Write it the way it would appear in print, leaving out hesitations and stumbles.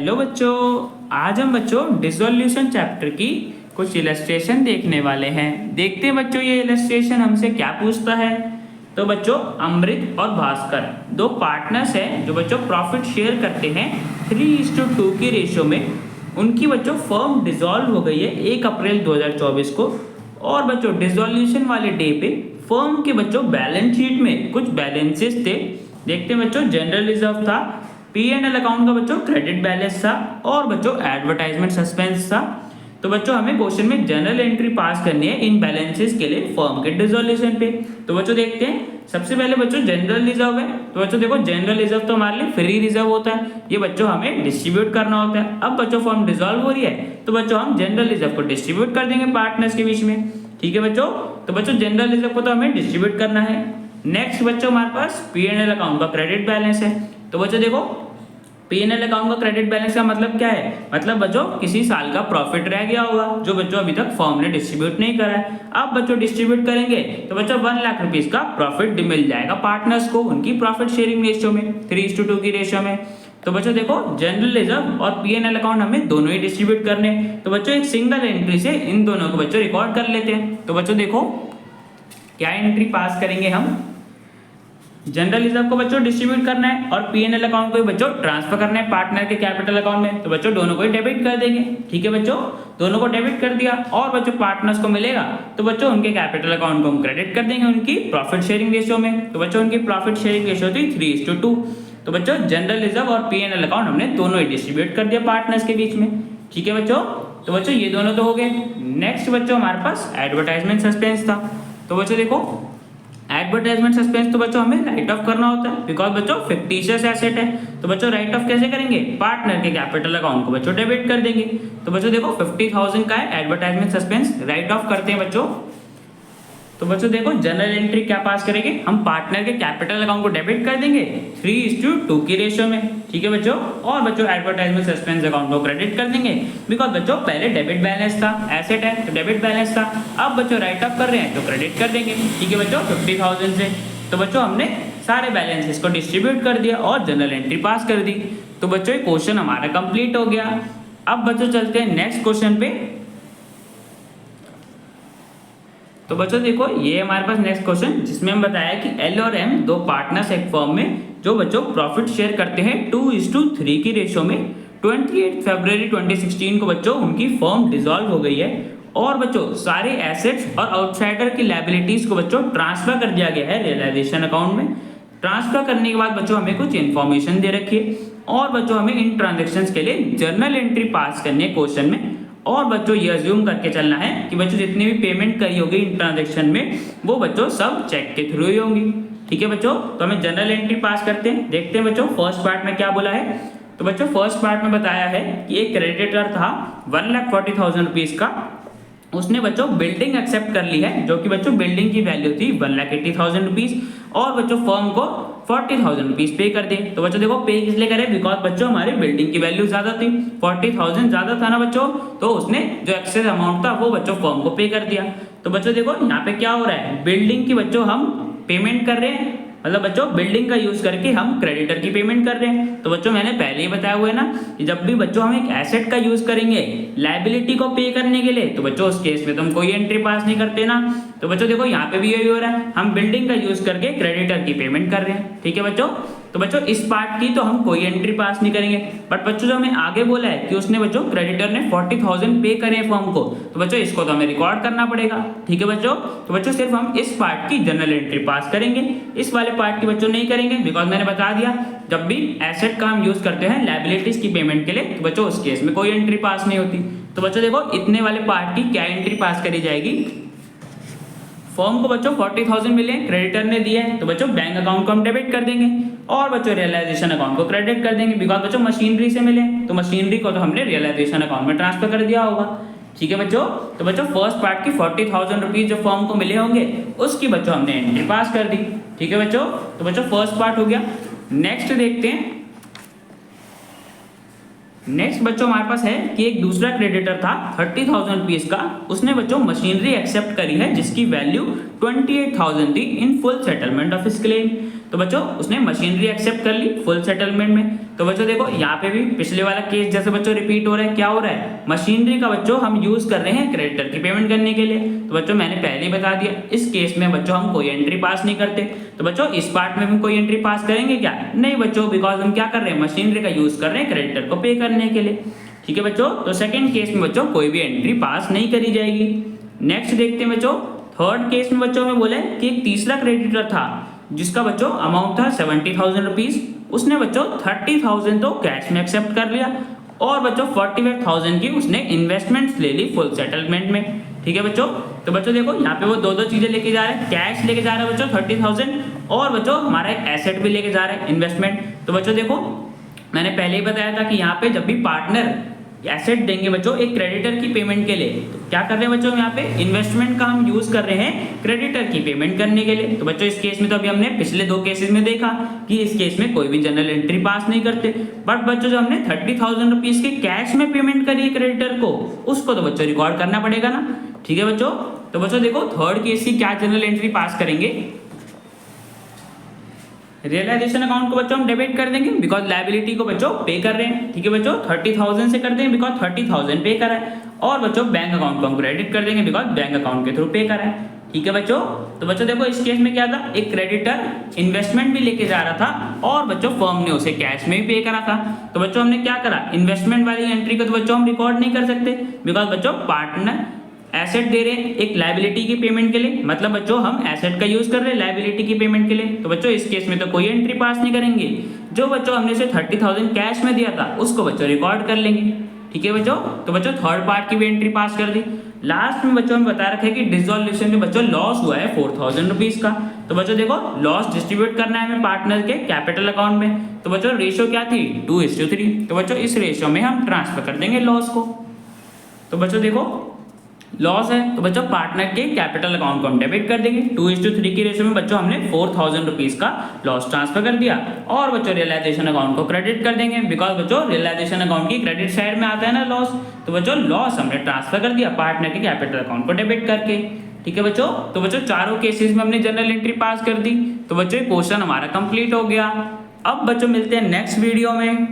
Hello बच्चों, आज हम बच्चों डिसोल्यूशन चैप्टर की कुछ इलस्ट्रेशन देखने वाले हैं। देखते हैं बच्चों ये इलस्ट्रेशन हमसे क्या पूछता है। तो बच्चों अमृत और भास्कर दो पार्टनर्स हैं जो बच्चों प्रॉफिट शेयर करते हैं 3:2 की रेशो में। उनकी बच्चों फर्म डिसॉल्व हो गई है 1 अप्रैल 2024 को। और बच्चों डिसोल्यूशन वाले डे पे फर्म के बच्चों बैलेंस शीट में कुछ बैलेंसेस थे। देखते हैं बच्चों जनरल रिजर्व था, P&L अकाउंट का बच्चों क्रेडिट बैलेंस था और बच्चों एडवर्टाइजमेंट सस्पेंस था। तो बच्चों हमें क्वेश्चन में जनरल एंट्री पास करनी है इन बैलेंसेस के लिए फर्म के डिसोल्यूशन पे। तो बच्चों देखते हैं, सबसे पहले बच्चों जनरल रिजर्व है। तो बच्चों देखो जनरल रिजर्व तो हमारे लिए फ्री रिजर्व होता है, ये बच्चों हमें डिस्ट्रीब्यूट करना होता है। अब बच्चों फर्म डिसॉल्व हो रही है तो बच्चों हम जनरल रिजर्व को डिस्ट्रीब्यूट कर देंगे पार्टनर्स के बीच में। ठीक है बच्चों, तो बच्चों जनरल रिजर्व को तो हमें डिस्ट्रीब्यूट करना है। नेक्स्ट बच्चों हमारे पास P&L अकाउंट का क्रेडिट बैलेंस है। तो बच्चों देखो P&L अकाउंट का क्रेडिट बैलेंस का मतलब क्या है, मतलब बच्चों किसी साल का प्रॉफिट रह गया होगा जो बच्चों अभी तक फर्म ने डिस्ट्रीब्यूट नहीं करा है। अब बच्चों डिस्ट्रीब्यूट करेंगे तो बच्चों 1 लाख रुपीस का प्रॉफिट मिल जाएगा पार्टनर्स को उनकी प्रॉफिट शेयरिंग रेशियो में 3:2 की रेशियो में। तो बच्चों देखो जनरल रिजर्व और P&L अकाउंट हमें दोनों ही डिस्ट्रीब्यूट करने, तो बच्चों एक सिंगल एंट्री से इन दोनों को बच्चों रिकॉर्ड कर लेते हैं। तो बच्चों देखो क्या एंट्री पास करेंगे हम, जनरल रिजर्व को बच्चों डिस्ट्रीब्यूट करना है और P&L अकाउंट को बच्चों ट्रांसफर करना है पार्टनर के कैपिटल अकाउंट में। तो बच्चों दोनों को ही डेबिट कर देंगे। ठीक है बच्चों, दोनों को डेबिट कर दिया और बच्चों पार्टनर्स को मिलेगा तो बच्चों उनके कैपिटल अकाउंट को हम क्रेडिट कर देंगे उनकी प्रॉफिट शेयरिंग रेशियो में। तो बच्चों उनकी प्रॉफिट शेयरिंग रेशियो थी 3:2। तो बच्चों जनरल रिजर्व और P&L अकाउंट हमने दोनों ही डिस्ट्रीब्यूट कर दिया पार्टनर्स के बीच में। ठीक है बच्चों, तो बच्चों ये दोनों तो हो गए। नेक्स्ट बच्चों हमारे पास एडवर्टाइजमेंट सस्पेंस था। तो बच्चों देखो एडवर्टाइजमेंट सस्पेंस तो बच्चों हमें राइट ऑफ करना होता है बिकॉज बच्चों फिक्टिशियस एसेट है। तो बच्चों राइट ऑफ कैसे करेंगे, पार्टनर के कैपिटल अकाउंट को बच्चों डेबिट कर देंगे। तो बच्चों देखो 50,000 का है एडवर्टाइजमेंट सस्पेंस, राइट ऑफ करते हैं बच्चों। तो बच्चों देखो जनरल एंट्री क्या पास करेंगे, हम पार्टनर के कैपिटल अकाउंट को डेबिट कर देंगे 3:2 की रेशियो में। ठीक है बच्चों, और बच्चों एडवर्टाइजमेंट सस्पेंस अकाउंट को क्रेडिट कर देंगे बिकॉज बच्चों पहले डेबिट बैलेंस था, एसेट है तो डेबिट बैलेंस था। अब बच्चों राइट ऑफ कर रहे हैं तो क्रेडिट कर देंगे। ठीक है बच्चों 50,000 से। तो बच्चों हमने सारे बैलेंसेस को डिस्ट्रीब्यूट कर दिया और जनरल एंट्री पास कर दी। तो बच्चों ये क्वेश्चन हमारा कंप्लीट हो गया। अब बच्चों चलते हैं नेक्स्ट क्वेश्चन पे। तो बच्चों देखो ये हमारे पास नेक्स्ट क्वेश्चन जिसमें हम बताया कि L और M दो पार्टनर्स एक फर्म में जो बच्चों प्रॉफिट शेयर करते हैं 2:3 की रेशियो में। 28 फरवरी 2016 को बच्चों उनकी फर्म डिसॉल्व हो गई है और बच्चों सारे एसेट्स और आउटसाइडर की लायबिलिटीज को बच्चों ट्रांसफर कर दिया गया है रियलाइजेशन अकाउंट में। ट्रांसफर करने के बाद बच्चों हमें कुछ इन्फॉर्मेशन दे रखी है और बच्चों हमें इन ट्रांजेक्शन्स के लिए जर्नल एंट्री पास करनी है क्वेश्चन में। और बच्चों ये अज्यूम करके चलना है कि बच्चों जितनी भी पेमेंट करी होगी इन ट्रांजेक्शन में वो बच्चों सब चेक के थ्रू ही होंगी। ठीक है बच्चों, तो हमें जनरल एंट्री पास करते हैं। देखते हैं बच्चों फर्स्ट पार्ट में क्या बोला है। तो बच्चों फर्स्ट पार्ट में बताया है कि एक क्रेडिटर था 1,40,000 रुपीज का, उसने बच्चों बिल्डिंग एक्सेप्ट कर ली है जो कि बच्चों बिल्डिंग की वैल्यू थी 1,80,000 रुपीज और बच्चों फर्म को 40,000 रुपीज पे कर दे। तो बच्चों देखो पे इसलिए करे बिकॉज बच्चों हमारी बिल्डिंग की वैल्यू ज्यादा थी, 40,000 ज्यादा था ना बच्चों, तो उसने जो एक्सेस अमाउंट था वो बच्चों फर्म को पे कर दिया। तो बच्चों देखो यहाँ पे क्या हो रहा है, बिल्डिंग की बच्चों हम पेमेंट कर रहे हैं, मतलब बच्चों बिल्डिंग का यूज करके हम क्रेडिटर की पेमेंट कर रहे हैं। तो बच्चों मैंने पहले ही बताया हुआ है ना कि जब भी बच्चों हम एक एसेट का यूज करेंगे लायबिलिटी को पे करने के लिए तो बच्चों उस केस में तो हम कोई एंट्री पास नहीं करते ना। तो बच्चों देखो यहाँ पे भी यही हो रहा है, हम बिल्डिंग का यूज करके क्रेडिटर की पेमेंट कर रहे हैं। ठीक है बच्चों, तो बच्चों इस पार्ट की तो हम कोई एंट्री पास नहीं करेंगे, बट बच्चों जो हमें आगे बोला है कि उसने बच्चों क्रेडिटर ने 40,000 पे करे फर्म को, तो बच्चों इसको तो हमें रिकॉर्ड करना पड़ेगा। ठीक है बच्चों, तो बच्चों सिर्फ हम इस पार्ट की जनरल एंट्री पास करेंगे, इस वाले पार्ट की बच्चों नहीं करेंगे बिकॉज मैंने बता दिया जब भी एसेट का हम यूज करते हैं लायबिलिटीज की पेमेंट के लिए तो बच्चों उस केस में कोई एंट्री पास नहीं होती। तो बच्चों देखो इतने वाले पार्ट की क्या एंट्री पास करी जाएगी, फर्म को बच्चों 40,000 मिले, क्रेडिटर ने दिए तो बच्चों बैंक अकाउंट को हम डेबिट कर देंगे और बच्चों रियलाइजेशन अकाउंट को क्रेडिट कर देंगे बिकॉज बच्चों मशीनरी से मिले तो मशीनरी को तो हमने रियलाइजेशन अकाउंट में ट्रांसफर कर दिया होगा। ठीक है बच्चों, तो बच्चों फर्स्ट पार्ट की 40,000 रुपीज जो फर्म को मिले होंगे उसकी बच्चों हमने एंट्री पास कर दी। ठीक है बच्चों, तो बच्चों फर्स्ट पार्ट हो गया। नेक्स्ट देखते हैं, नेक्स्ट बच्चों हमारे पास है कि एक दूसरा क्रेडिटर था 30,000 रुपीज का, उसने बच्चों मशीनरी एक्सेप्ट करी है जिसकी वैल्यू 28,000 थी in full settlement of his claim. तो बच्चों उसने मशीनरी एक्सेप्ट कर ली फुल सेटलमेंट में। तो बच्चों देखो यहाँ पे भी पिछले वाला केस जैसे बच्चों रिपीट हो रहा है। क्या हो रहा है, मशीनरी का बच्चों हम यूज कर रहे हैं क्रेडिटर की पेमेंट करने के लिए। तो बच्चों मैंने पहले ही बता दिया, इस केस में बच्चों हम कोई एंट्री पास नहीं करते। तो बच्चों इस पार्ट में हम कोई एंट्री पास करेंगे क्या, नहीं बच्चों, बिकॉज हम क्या कर रहे हैं, मशीनरी का यूज कर रहे हैं क्रेडिटर को पे करने के लिए। ठीक है बच्चों, तो सेकंड केस में बच्चों कोई भी एंट्री पास नहीं करी जाएगी। नेक्स्ट देखते हैं बच्चों, थर्ड केस में बच्चों में बोले कि एक तीसरा क्रेडिटर था जिसका बच्चों अमाउंट था 70,000 रुपीज। उसने बच्चों 30,000 तो कैश में एक्सेप्ट कर लिया और बच्चों 45,000 की उसने इन्वेस्टमेंट्स ले ली फुल सेटलमेंट में। ठीक है बच्चों, तो बच्चों देखो यहाँ पे वो दो दो चीजें लेके जा रहे हैं, कैश लेके जा रहे हैं बच्चों 30,000 और बच्चों हमारा एक एसेट भी लेके जा रहे हैं इन्वेस्टमेंट। तो बच्चों देखो मैंने पहले ही बताया था कि यहाँ पे जब भी पार्टनर एसेट देंगे बच्चों एक क्रेडिटर की पेमेंट के लिए, तो क्या कर रहे हैं बच्चों, यहाँ पे इन्वेस्टमेंट का हम यूज कर रहे हैं क्रेडिटर की पेमेंट करने के लिए। तो बच्चों इस केस में तो अभी हमने पिछले दो केसेस में देखा कि इस केस में कोई भी जनरल एंट्री पास नहीं करते। बट बच्चों जो हमने 30,000 रुपीज के कैश में पेमेंट करी है क्रेडिटर को, उसको तो बच्चों रिकॉर्ड करना पड़ेगा ना। ठीक है बच्चों, तो बच्चों देखो थर्ड केस की क्या जनरल एंट्री पास करेंगे, रियलाइजेशन अकाउंट को बच्चों हम डेबिट कर देंगे बिकॉज लायबिलिटी को बच्चों पे कर रहे हैं। ठीक है बच्चों, 30,000 से कर देंगे बिकॉज 30,000 पे करा है और बच्चों बैंक अकाउंट को हम क्रेडिट कर देंगे बिकॉज बैंक अकाउंट के थ्रू पे करा है। ठीक है बच्चों, तो बच्चों देखो इस केस में क्या था, एक क्रेडिटर इन्वेस्टमेंट भी लेके जा रहा था और बच्चों फर्म ने उसे कैश में भी पे करा था। तो बच्चों हमने क्या करा, इन्वेस्टमेंट वाली एंट्री को तो बच्चों हम रिकॉर्ड नहीं कर सकते बिकॉज बच्चों पार्टनर एसेट दे रहे हैं एक लायबिलिटी की पेमेंट के लिए, मतलब बच्चों हम एसेट का यूज कर रहे हैं लायबिलिटी की पेमेंट के लिए। तो बच्चों इस केस में तो कोई एंट्री पास नहीं करेंगे, जो बच्चों हमने से 30,000 कैश में दिया था उसको बच्चों रिकॉर्ड कर लेंगे। ठीक है बच्चों, तो बच्चों थर्ड पार्ट की भी एंट्री पास कर दी। लास्ट में बच्चों हम बता रखे कि डिसॉल्यूशन में बच्चों लॉस हुआ है 4,000 रुपीज का। तो बच्चों देखो लॉस डिस्ट्रीब्यूट करना है हमें पार्टनर के कैपिटल अकाउंट में। तो बच्चों रेशियो क्या थी, 2:3। तो बच्चों इस रेशियो में हम ट्रांसफर कर देंगे लॉस को। तो बच्चों देखो लॉस है तो बच्चों पार्टनर के कैपिटल अकाउंट को हम डेबिट कर देंगे। 2:3 की रेशियो में बच्चों हमने 4,000 रुपीज का लॉस ट्रांसफर कर दिया और बच्चों रियलाइजेशन अकाउंट को क्रेडिट कर देंगे बिकॉज बच्चों रियलाइजेशन अकाउंट की क्रेडिट साइड में आता है ना लॉस। तो बच्चों लॉस हमने ट्रांसफर कर दिया पार्टनर के कैपिटल अकाउंट को डेबिट करके। ठीक है बच्चों, तो बच्चों चारों केसेस में हमने जनरल एंट्री पास कर दी। तो बच्चों क्वेश्चन हमारा कंप्लीट हो गया। अब बच्चों मिलते हैं नेक्स्ट वीडियो में।